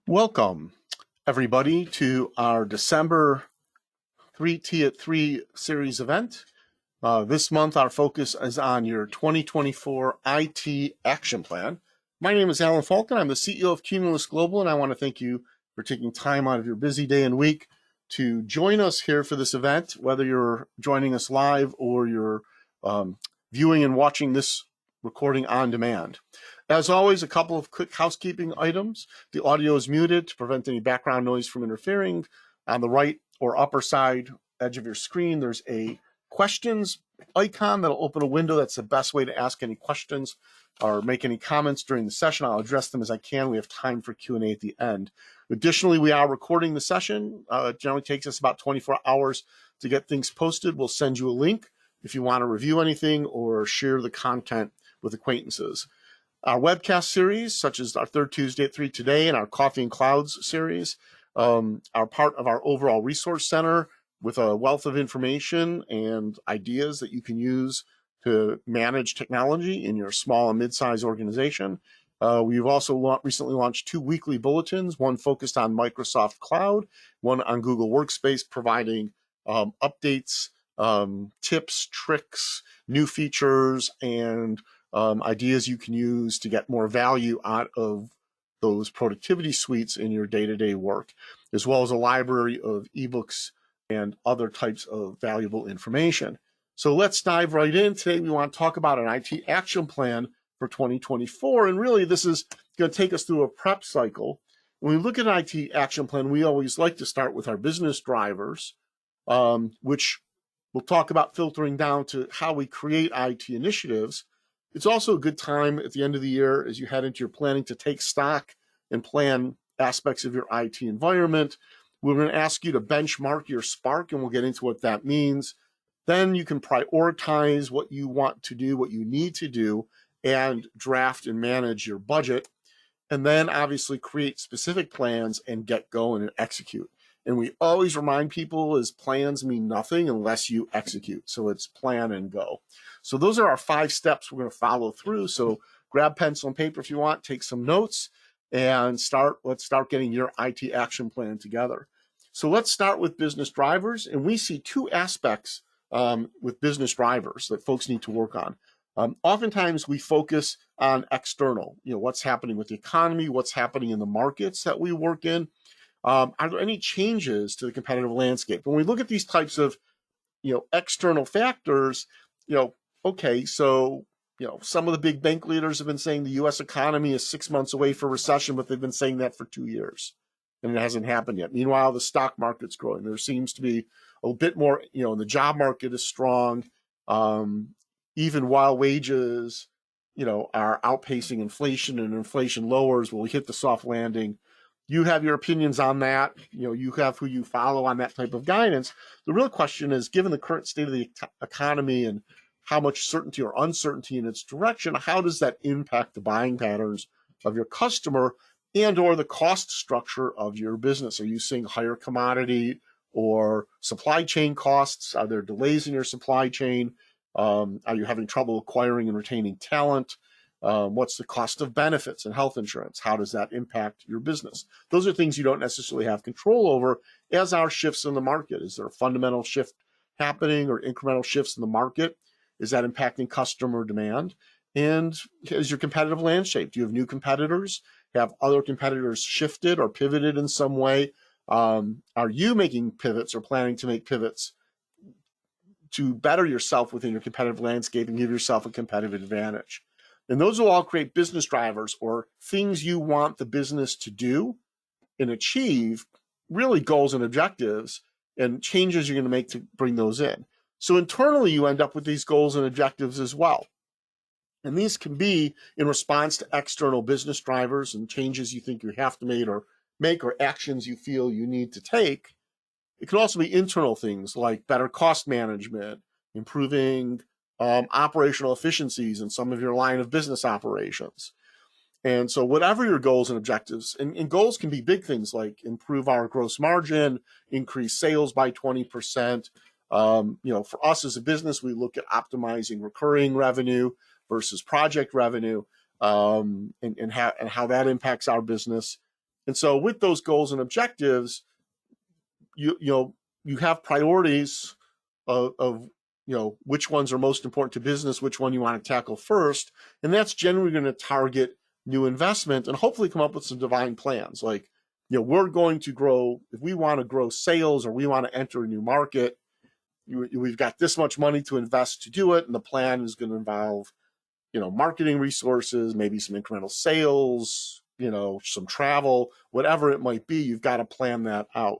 Welcome, everybody, to our December 3T at 3 series event. This month, our focus is on your 2024 IT action plan. My name is Alan Falcon. I'm the CEO of Cumulus Global, and I want to thank you for taking time out of your busy day and week to join us here for this event, whether you're joining us live or you're viewing and watching this recording on demand. As always, a couple of quick housekeeping items. The audio is muted to prevent any background noise from interfering. On the right or upper side edge of your screen, there's a questions icon that'll open a window. That's the best way to ask any questions or make any comments during the session. I'll address them as I can. We have time for Q&A at the end. Additionally, we are recording the session. It generally takes us about 24 hours to get things posted. We'll send you a link if you want to review anything or share the content with acquaintances. Our webcast series, such as our third Tuesday at 3 today and our Coffee and Clouds series, are part of our overall resource center with a wealth of information and ideas that you can use to manage technology in your small and mid-sized organization. We've also recently launched 2 weekly bulletins, one focused on Microsoft Cloud, one on Google Workspace, providing updates, tips, tricks, new features, and ideas you can use to get more value out of those productivity suites in your day-to-day work, as well as a library of ebooks and other types of valuable information. So let's dive right in. Today we want to talk about an IT action plan for 2024, and really this is going to take us through a prep cycle. When we look at an IT action plan, we always like to start with our business drivers, which we'll talk about filtering down to how we create IT initiatives. It's also a good time at the end of the year as you head into your planning to take stock and plan aspects of your IT environment. We're going to ask you to benchmark your Spark, and we'll get into what that means. Then you can prioritize what you want to do, what you need to do, and draft and manage your budget. And then obviously create specific plans and get going and execute. And we always remind people is plans mean nothing unless you execute. So it's plan and go. So those are our 5 steps we're going to follow through. So grab pencil and paper if you want, take some notes, and let's start getting your IT action plan together. So let's start with business drivers. And we see 2 aspects with business drivers that folks need to work on. Oftentimes we focus on external, what's happening with the economy, what's happening in the markets that we work in. Are there any changes to the competitive landscape? When we look at these types of, external factors, okay, so, some of the big bank leaders have been saying the U.S. economy is 6 months away for recession, but they've been saying that for 2 years, and it hasn't happened yet. Meanwhile, the stock market's growing. There seems to be a bit more, the job market is strong, even while wages, are outpacing inflation and inflation lowers. Will we hit the soft landing? You have your opinions on that. You have who you follow on that type of guidance. The real question is, given the current state of the economy and how much certainty or uncertainty in its direction, how does that impact the buying patterns of your customer and or the cost structure of your business? Are you seeing higher commodity or supply chain costs? Are there delays in your supply chain? Are you having trouble acquiring and retaining talent? What's the cost of benefits and health insurance? How does that impact your business? Those are things you don't necessarily have control over, as are shifts in the market. Is there a fundamental shift happening or incremental shifts in the market? Is that impacting customer demand? And is your competitive landscape? Do you have new competitors? Have other competitors shifted or pivoted in some way? Are you making pivots or planning to make pivots to better yourself within your competitive landscape and give yourself a competitive advantage? And those will all create business drivers or things you want the business to do and achieve, really goals and objectives and changes you're going to make to bring those in. So internally, you end up with these goals and objectives as well. And these can be in response to external business drivers and changes you think you have to make or actions you feel you need to take. It can also be internal things like better cost management, improving operational efficiencies in some of your line of business operations. And so whatever your goals and objectives, and goals can be big things like improve our gross margin, increase sales by 20%. For us as a business, we look at optimizing recurring revenue versus project revenue. and how that impacts our business. And so with those goals and objectives, you have priorities of which ones are most important to business, which one you want to tackle first, and that's generally going to target new investment and hopefully come up with some divine plans. Like, we're going to grow, if we want to grow sales or we want to enter a new market, we've got this much money to invest to do it, and the plan is going to involve marketing resources, maybe some incremental sales, some travel, whatever it might be. You've got to plan that out.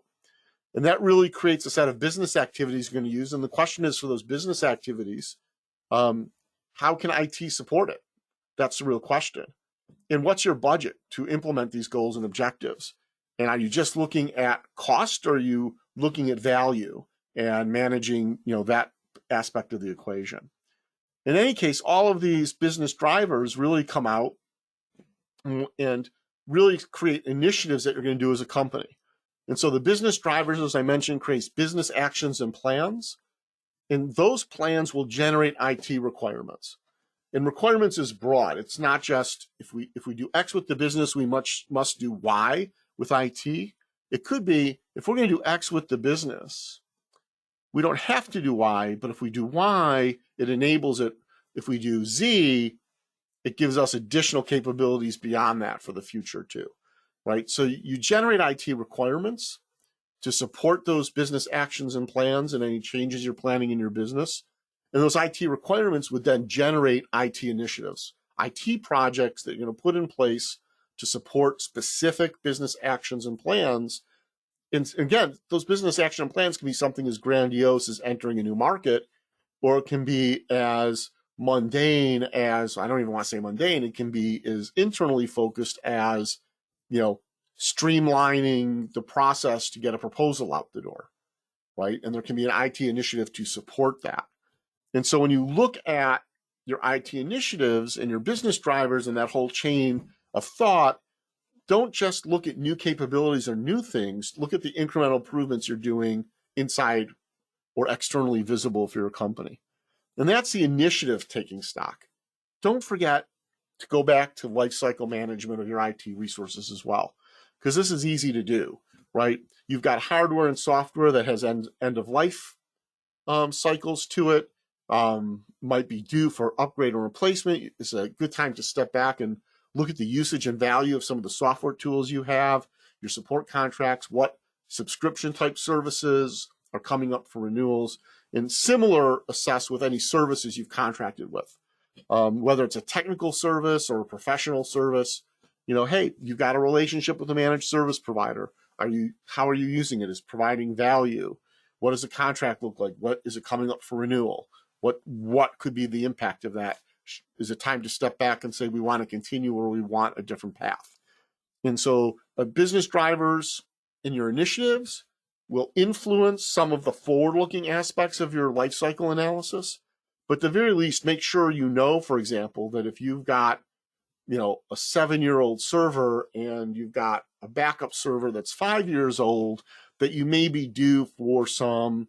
And that really creates a set of business activities you're going to use. And the question is, for those business activities, how can IT support it? That's the real question. And what's your budget to implement these goals and objectives? And are you just looking at cost, or are you looking at value and managing, that aspect of the equation? In any case, all of these business drivers really come out and really create initiatives that you're going to do as a company. And so the business drivers, as I mentioned, creates business actions and plans. And those plans will generate IT requirements. And requirements is broad. It's not just if we do X with the business, we must do Y with IT. It could be, if we're going to do X with the business, we don't have to do Y, but if we do Y, it enables it. If we do Z, it gives us additional capabilities beyond that for the future too, right? So you generate IT requirements to support those business actions and plans and any changes you're planning in your business. And those IT requirements would then generate IT initiatives, IT projects that you're going to put in place to support specific business actions and plans. And again, those business action plans can be something as grandiose as entering a new market, or it can be as mundane as, I don't even want to say mundane, it can be as internally focused as, streamlining the process to get a proposal out the door, right? And there can be an IT initiative to support that. And so when you look at your IT initiatives and your business drivers and that whole chain of thought, don't just look at new capabilities or new things. Look at the incremental improvements you're doing inside or externally visible for your company. And that's the initiative taking stock. Don't forget to go back to life cycle management of your IT resources as well, because this is easy to do, right? You've got hardware and software that has end of life cycles to it, might be due for upgrade or replacement. It's a good time to step back and look at the usage and value of some of the software tools you have, your support contracts, what subscription type services are coming up for renewals, and similar assess with any services you've contracted with, whether it's a technical service or a professional service. Hey, you've got a relationship with a managed service provider. How are you using it? Is it providing value? What does the contract look like? What is it coming up for renewal? What could be the impact of that? Is it time to step back and say we want to continue, or we want a different path? And so business drivers in your initiatives will influence some of the forward-looking aspects of your life cycle analysis. But at the very least, make sure for example, that if you've got a 7-year-old server and you've got a backup server that's 5 years old, that you may be due for some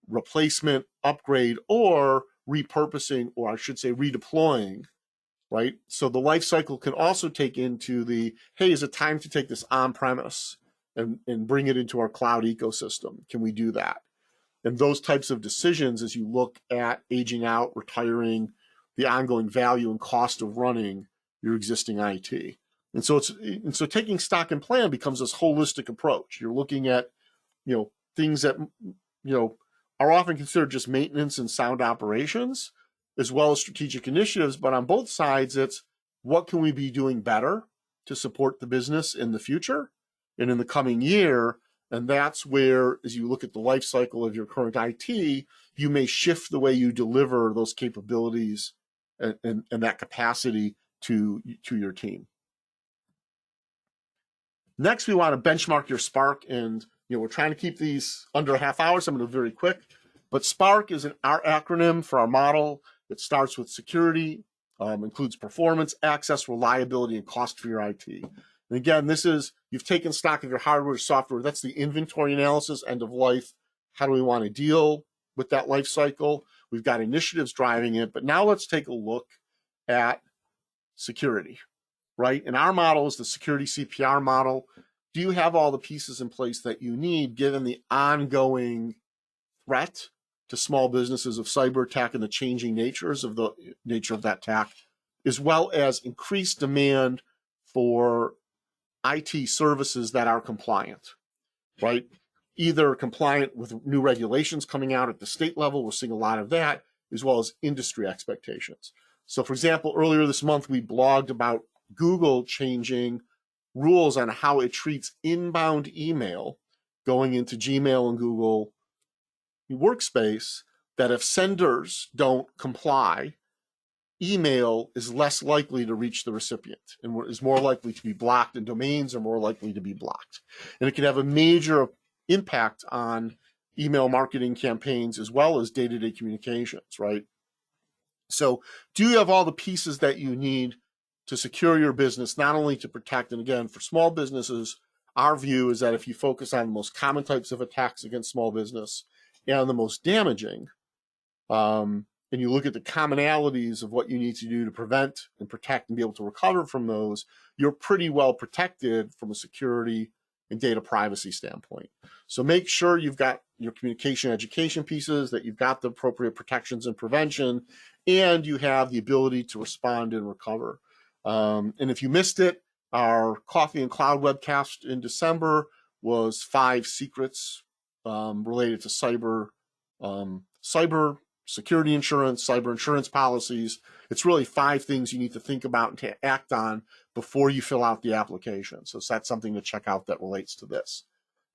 replacement, upgrade, or repurposing, or I should say redeploying, right? So the life cycle can also take into hey, is it time to take this on-premise and bring it into our cloud ecosystem? Can we do that? And those types of decisions, as you look at aging out, retiring, the ongoing value and cost of running your existing IT. And so taking stock and plan becomes this holistic approach. You're looking at, things that, are often considered just maintenance and sound operations, as well as strategic initiatives. But on both sides, it's what can we be doing better to support the business in the future and in the coming year. And that's where, as you look at the life cycle of your current IT, you may shift the way you deliver those capabilities and that capacity to your team. Next, we want to benchmark your Spark, and we're trying to keep these under a half hour, so I'm going to do very quick. But Spark is our acronym for our model. It starts with security, includes performance, access, reliability, and cost for your IT. And again, you've taken stock of your hardware, software. That's the inventory analysis, end of life. How do we want to deal with that life cycle? We've got initiatives driving it. But now let's take a look at security, right? And our model is the security CPR model. Do you have all the pieces in place that you need given the ongoing threat to small businesses of cyber attack and the changing nature of that attack, as well as increased demand for IT services that are compliant, right? Either compliant with new regulations coming out at the state level, we're seeing a lot of that, as well as industry expectations. So for example, earlier this month, we blogged about Google changing rules on how it treats inbound email going into Gmail and Google Workspace, that if senders don't comply, email is less likely to reach the recipient and is more likely to be blocked, and domains are more likely to be blocked. And it can have a major impact on email marketing campaigns as well as day-to-day communications, right? So do you have all the pieces that you need to secure your business, not only to protect, and again, for small businesses, our view is that if you focus on the most common types of attacks against small business and the most damaging, and you look at the commonalities of what you need to do to prevent and protect and be able to recover from those, you're pretty well protected from a security and data privacy standpoint. So make sure you've got your communication education pieces, that you've got the appropriate protections and prevention, and you have the ability to respond and recover. And if you missed it, our Coffee and Cloud webcast in December was 5 secrets related to cyber security insurance, cyber insurance policies. It's really 5 things you need to think about and to act on before you fill out the application. So that's something to check out that relates to this.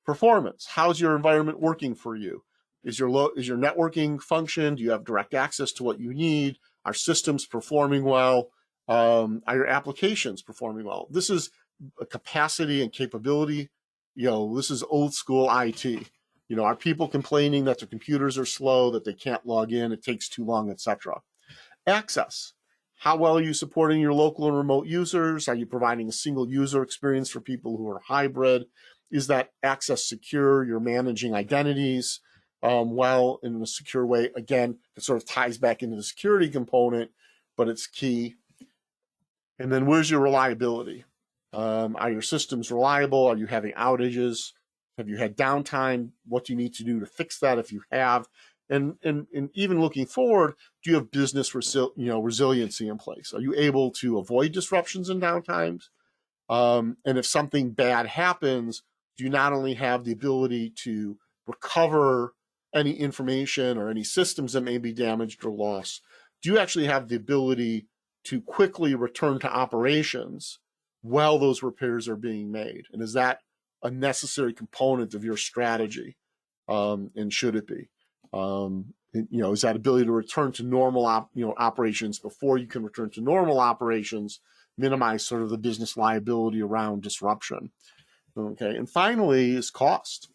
Performance. How's your environment working for you? Is your networking function? Do you have direct access to what you need? Are systems performing well? Are your applications performing well? This is a capacity and capability. This is old school IT. Are people complaining that their computers are slow, that they can't log in, it takes too long, etc. Access. How well are you supporting your local and remote users? Are you providing a single user experience for people who are hybrid? Is that access secure? You're managing identities well in a secure way. Again, it sort of ties back into the security component, but it's key. And then where's your reliability? Are your systems reliable? Are you having outages? Have you had downtime? What do you need to do to fix that if you have? And even looking forward, do you have business resiliency in place? Are you able to avoid disruptions and downtimes? And if something bad happens, do you not only have the ability to recover any information or any systems that may be damaged or lost, do you actually have the ability to quickly return to operations while those repairs are being made? And is that a necessary component of your strategy? And should it be? Is that ability to return to normal operations before you can return to normal operations, minimize sort of the business liability around disruption? Okay, and finally is cost.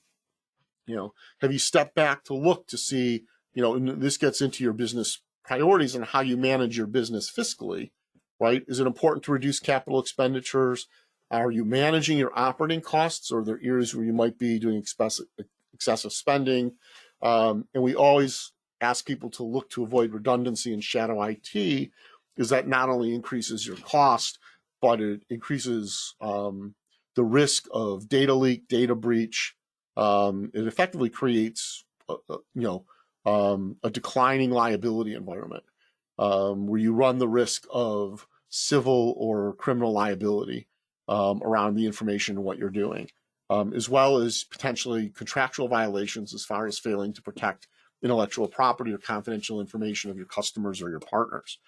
Have you stepped back to look to see, and this gets into your business priorities and how you manage your business fiscally, right? Is it important to reduce capital expenditures? Are you managing your operating costs, or are there areas where you might be doing excessive spending? And we always ask people to look to avoid redundancy and shadow IT, is that not only increases your cost, but it increases the risk of data leak, data breach. It effectively creates a declining liability environment where you run the risk of civil or criminal liability around the information and what you're doing, as well as potentially contractual violations as far as failing to protect intellectual property or confidential information of your customers or your partners.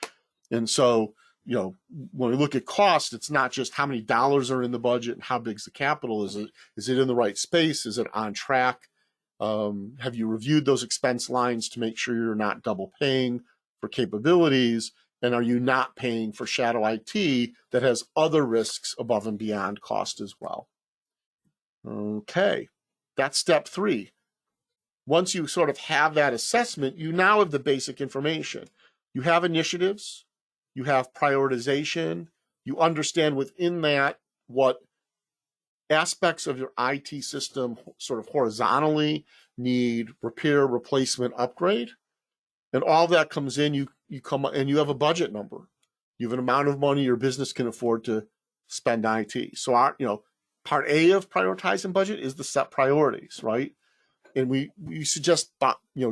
And so, when we look at cost, it's not just how many dollars are in the budget and how big's the capital. Is it in the right space? Is it on track? Have you reviewed those expense lines to make sure you're not double paying for capabilities? And are you not paying for shadow IT that has other risks above and beyond cost as well? Okay, that's step 3. Once you sort of have that assessment, you now have the basic information. You have initiatives, you have prioritization, you understand within that what aspects of your IT system sort of horizontally need repair, replacement, upgrade. And all that comes in, you come and you have a budget number. You have an amount of money your business can afford to spend on IT. So our, part A of prioritizing budget is the set priorities, right? And we suggest,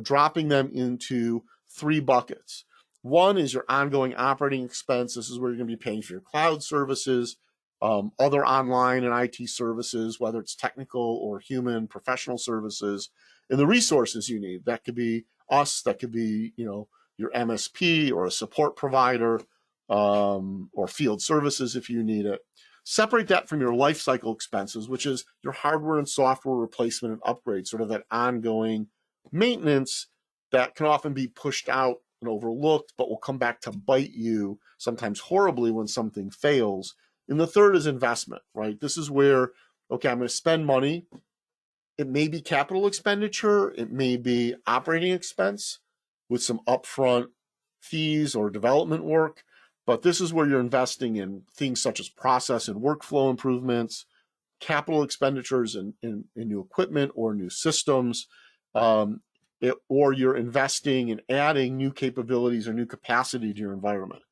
dropping them into 3 buckets. One is your ongoing operating expense. This is where you're going to be paying for your cloud services, other online and IT services, whether it's technical or human, professional services, and the resources you need. That could be us, that could be, your MSP or a support provider, or field services if you need it. Separate that from your life cycle expenses, which is your hardware and software replacement and upgrade, sort of that ongoing maintenance that can often be pushed out and overlooked, but will come back to bite you sometimes horribly when something fails. And the third is investment, right? This is where, okay, I'm going to spend money. It may be capital expenditure. It may be operating expense with some upfront fees or development work. But this is where you're investing in things such as process and workflow improvements, capital expenditures in new equipment or new systems, or you're investing in adding new capabilities or new capacity to your environment.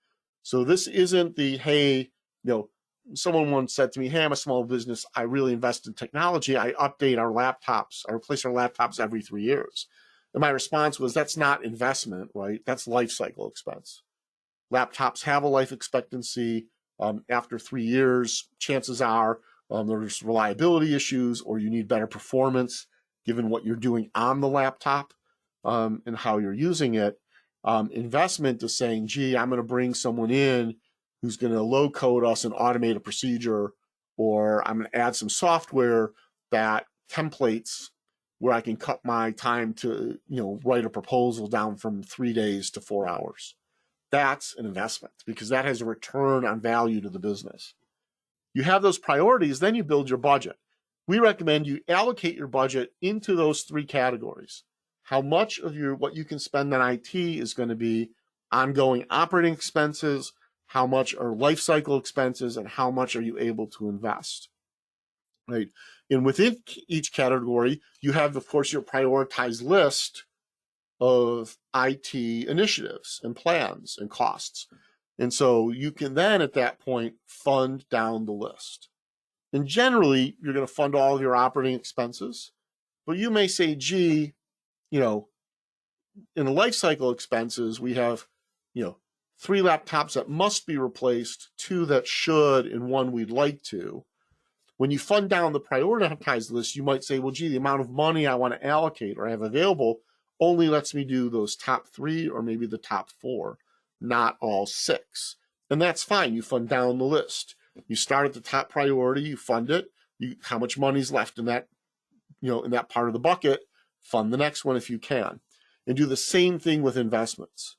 So this isn't the, hey, someone once said to me, hey, I'm a small business. I really invest in technology. I update our laptops. I replace our laptops every 3 years. And my response was, that's not investment, right? That's life cycle expense. Laptops have a life expectancy. After 3 years, chances are there's reliability issues or you need better performance given what you're doing on the laptop and how you're using it. Investment is saying, gee, I'm going to bring someone in who's going to low code us and automate a procedure, or I'm going to add some software that templates where I can cut my time to write a proposal down from 3 days to 4 hours. That's an investment because that has a return on value to the business. You have those priorities, then you build your budget. We recommend you allocate your budget into those 3 categories. How much of what you can spend on IT is going to be ongoing operating expenses, how much are life cycle expenses, and how much are you able to invest, right? And within each category, you have, of course, your prioritized list of IT initiatives and plans and costs. And so you can then at that point fund down the list. And generally, you're going to fund all of your operating expenses, but you may say, gee, in the life cycle expenses, we have, 3 laptops that must be replaced, 2 that should, and 1 we'd like to. When you fund down the prioritized list, you might say, well, gee, the amount of money I want to allocate or have available only lets me do those top 3 or maybe the top 4, not all 6. And that's fine. You fund down the list. You start at the top priority, you fund it. How much money's left in that, in that part of the bucket, fund the next one if you can. And do the same thing with investments.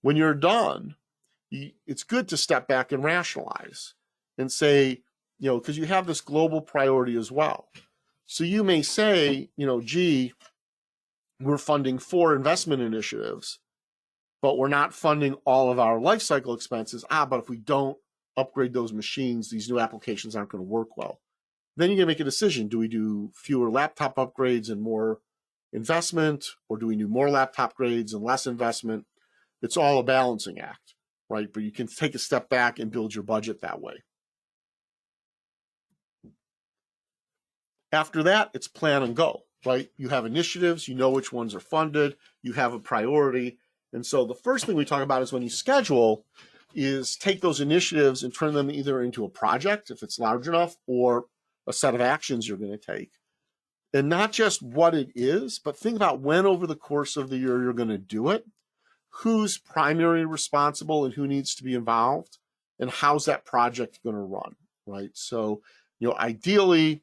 When you're done, it's good to step back and rationalize and say, because you have this global priority as well. So you may say, gee, we're funding 4 investment initiatives, but we're not funding all of our life cycle expenses. But if we don't upgrade those machines, these new applications aren't going to work well. Then you can make a decision. Do we do fewer laptop upgrades and more investment, or do we do more laptop upgrades and less investment? It's all a balancing act, right? But you can take a step back and build your budget that way. After that, it's plan and go, right? You have initiatives, you know which ones are funded, you have a priority. And so the first thing we talk about is when you schedule is take those initiatives and turn them either into a project, if it's large enough, or a set of actions you're going to take. And not just what it is, but think about when over the course of the year you're going to do it, who's primarily responsible and who needs to be involved, and how's that project going to run, right? So, ideally,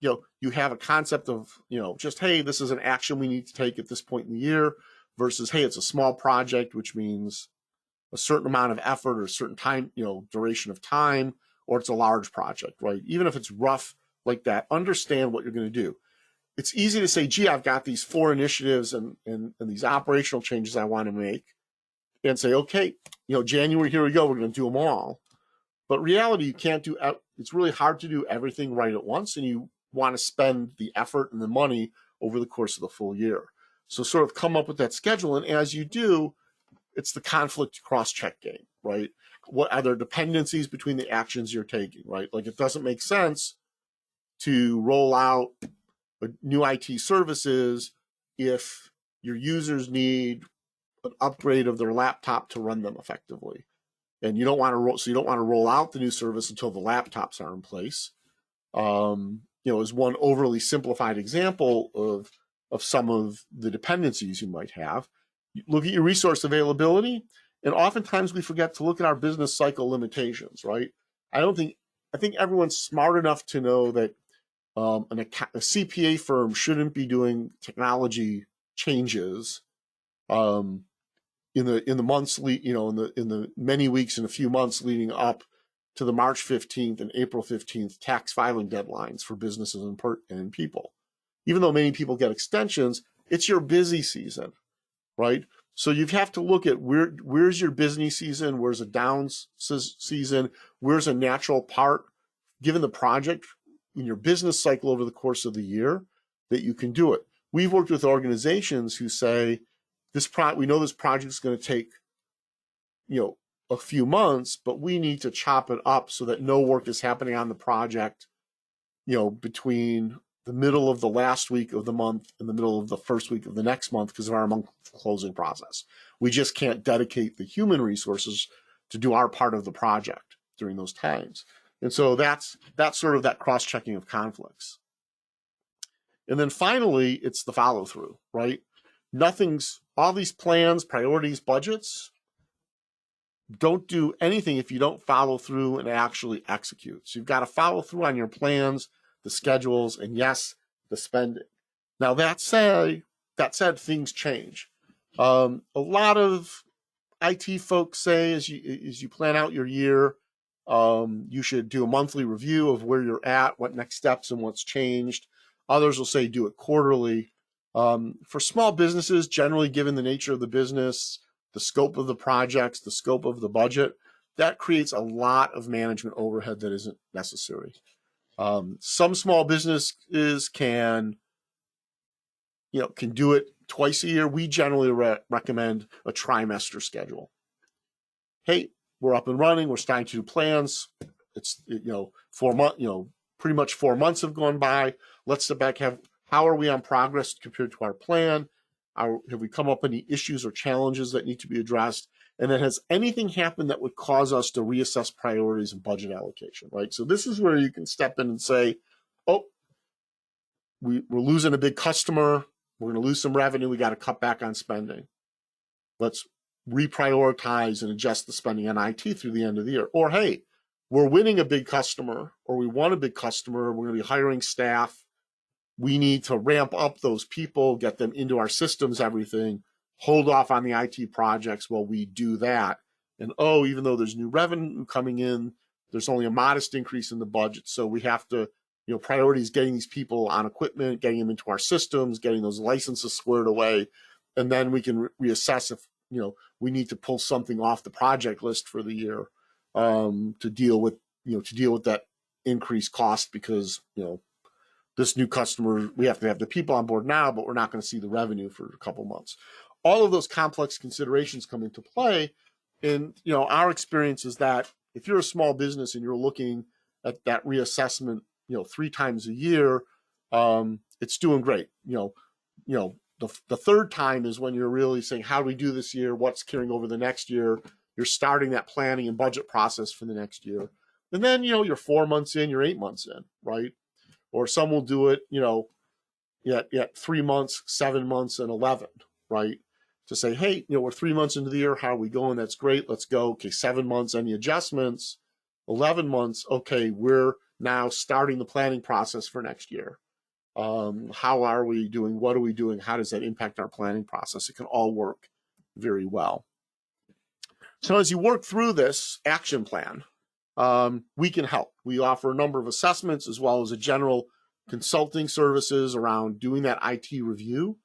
you have a concept of, just, hey, this is an action we need to take at this point in the year versus, hey, it's a small project, which means a certain amount of effort or a certain time, duration of time, or it's a large project, right? Even if it's rough like that, understand what you're going to do. It's easy to say, gee, I've got these 4 initiatives and these operational changes I want to make, and say, okay, January, here we go, we're going to do them all. But reality, you can't do, it's really hard to do everything right at once, and you want to spend the effort and the money over the course of the full year. So sort of come up with that schedule, and as you do, it's the conflict cross-check game. right? What are there dependencies between the actions you're taking, right? Like it doesn't make sense to roll out new IT services if your users need an upgrade of their laptop to run them effectively. And you don't want to roll out the new service until the laptops are in place. Is one overly simplified example of some of the dependencies you might have. Look at your resource availability, and oftentimes we forget to look at our business cycle limitations, right? I think everyone's smart enough to know that a CPA firm shouldn't be doing technology changes in the months, in the many weeks and a few months leading up to the March 15th and April 15th tax filing deadlines for businesses and people. Even though many people get extensions, it's your busy season, right? So you have to look at where's your busy season, where's a down season, where's a natural part, given the project in your business cycle over the course of the year, that you can do it. We've worked with organizations who say, we know this project is going to take, a few months, but we need to chop it up so that no work is happening on the project, between the middle of the last week of the month and the middle of the first week of the next month because of our month closing process. We just can't dedicate the human resources to do our part of the project during those times. And so that's sort of that cross-checking of conflicts. And then finally, it's the follow-through, right? All these plans, priorities, budgets, don't do anything if you don't follow through and actually execute. So you've got to follow through on your plans, the schedules, and yes, the spending. Now that said, things change. A lot of IT folks say as you plan out your year, you should do a monthly review of where you're at, what next steps and what's changed. Others will say do it quarterly. For small businesses, generally given the nature of the business, the scope of the projects, the scope of the budget, that creates a lot of management overhead that isn't necessary. Some small businesses can do it twice a year. We generally recommend a trimester schedule. Hey, we're up and running. We're starting to do plans. It's 4 months. Pretty much 4 months have gone by. Let's step back. How are we on progress compared to our plan? Have we come up with any issues or challenges that need to be addressed? And then has anything happened that would cause us to reassess priorities and budget allocation, right? So this is where you can step in and say, oh, we're losing a big customer. We're going to lose some revenue. We got to cut back on spending. Let's reprioritize and adjust the spending on IT through the end of the year. Or, hey, we're winning a big customer, or we want a big customer. We're going to be hiring staff. We need to ramp up those people, get them into our systems, everything, hold off on the IT projects while we do that. And even though there's new revenue coming in, there's only a modest increase in the budget. So we have to, priorities getting these people on equipment, getting them into our systems, getting those licenses squared away. And then we can reassess if, we need to pull something off the project list for the year to deal with that increased cost because, this new customer, we have to have the people on board now, but we're not going to see the revenue for a couple months. All of those complex considerations come into play. And, our experience is that if you're a small business and you're looking at that reassessment, 3 times a year, it's doing great. The third time is when you're really saying, how do we do this year? What's carrying over the next year? You're starting that planning and budget process for the next year. And then, you're 4 months in, you're 8 months in, right? Or some will do it, yet 3 months, 7 months, and 11, right? To say, hey, we're 3 months into the year. How are we going? That's great. Let's go. Okay, 7 months, any adjustments? 11 months, okay, we're now starting the planning process for next year. How are we doing? What are we doing? How does that impact our planning process? It can all work very well. So as you work through this action plan, we can help. We offer a number of assessments as well as a general consulting services around doing that IT review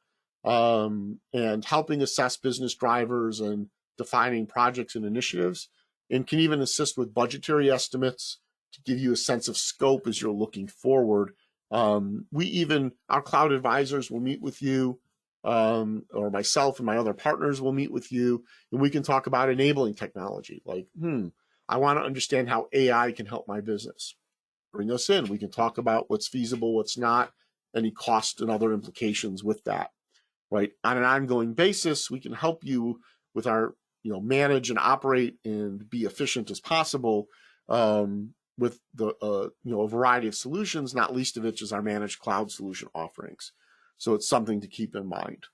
and helping assess business drivers and defining projects and initiatives, and can even assist with budgetary estimates to give you a sense of scope as you're looking forward. Our cloud advisors will meet with you or myself and my other partners will meet with you, and we can talk about enabling technology. Like, I want to understand how AI can help my business. Bring us in. We can talk about what's feasible, what's not, any cost and other implications with that, right? On an ongoing basis, we can help you with our, manage and operate and be efficient as possible with the, a variety of solutions, not least of which is our managed cloud solution offerings. So it's something to keep in mind.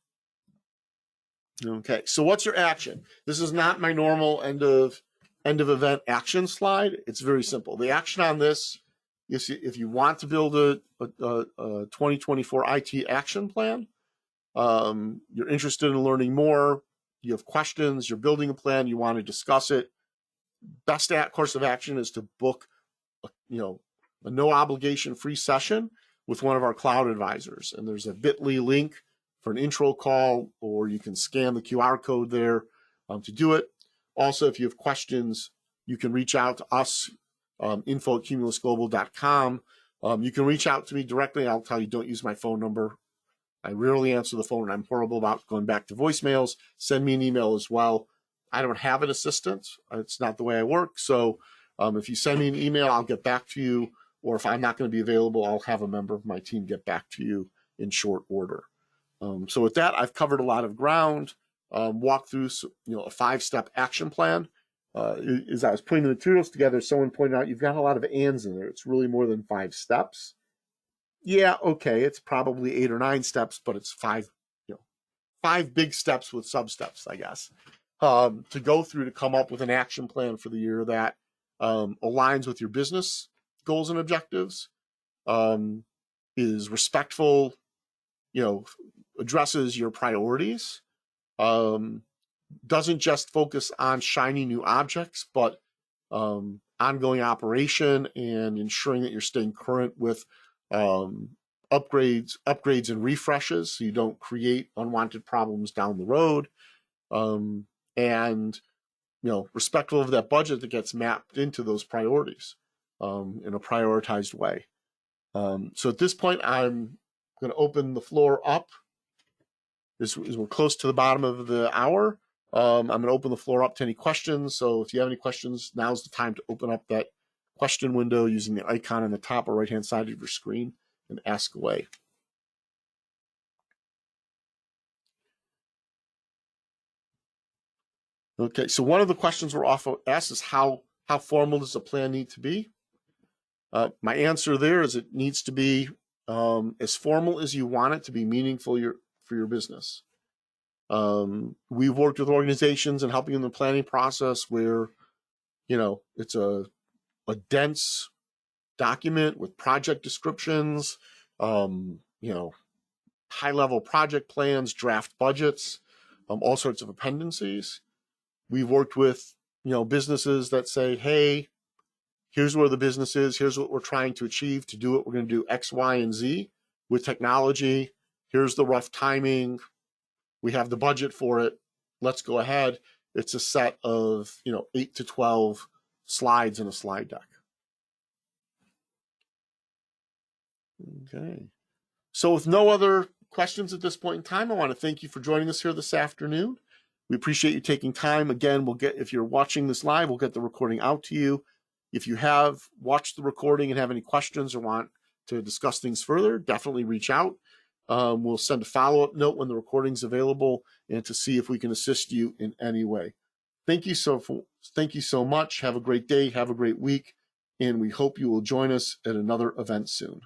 Okay, so what's your action? This is not my normal end of event action slide. It's very simple. The action on this is if you want to build a 2024 IT action plan, you're interested in learning more, you have questions, you're building a plan, you want to discuss it, best course of action is to book a no obligation free session with one of our cloud advisors. And there's a bit.ly link for an intro call, or you can scan the QR code there to do it. Also, if you have questions, you can reach out to us, info@cumulusglobal.com. You can reach out to me directly. I'll tell you, don't use my phone number. I rarely answer the phone. I'm horrible about going back to voicemails. Send me an email as well. I don't have an assistant. It's not the way I work. So if you send me an email, I'll get back to you. Or if I'm not going to be available, I'll have a member of my team get back to you in short order. So with that, I've covered a lot of ground, walked through a 5-step action plan. As I was putting the materials together, someone pointed out you've got a lot of ands in there. It's really more than 5 steps. Yeah, okay, it's probably 8 or 9 steps, but it's 5 big steps with sub-steps, I guess, to go through to come up with an action plan for the year that aligns with your business goals and objectives, is respectful, addresses your priorities, doesn't just focus on shiny new objects, but ongoing operation and ensuring that you're staying current with upgrades and refreshes so you don't create unwanted problems down the road, and respectful of that budget that gets mapped into those priorities in a prioritized way. So at this point, I'm going to open the floor up. As we're close to the bottom of the hour, I'm going to open the floor up to any questions. So if you have any questions, now's the time to open up that question window using the icon on the top or right-hand side of your screen and ask away. Okay, so one of the questions we're often asked is how formal does a plan need to be? My answer there is it needs to be as formal as you want it to be meaningful for your business. We've worked with organizations and helping in the planning process where, it's a dense document with project descriptions, high-level project plans, draft budgets, all sorts of appendices. We've worked with, businesses that say, hey, here's where the business is, here's what we're trying to achieve. To do it, we're going to do X, Y, and Z with technology. Here's the rough timing. We have the budget for it. Let's go ahead. It's a set of, 8 to 12 slides in a slide deck. Okay. So with no other questions at this point in time, I want to thank you for joining us here this afternoon. We appreciate you taking time. Again, if you're watching this live, we'll get the recording out to you. If you have watched the recording and have any questions or want to discuss things further, definitely reach out. We'll send a follow-up note when the recording's available and to see if we can assist you in any way. Thank you so much. Have a great day. Have a great week. And we hope you will join us at another event soon.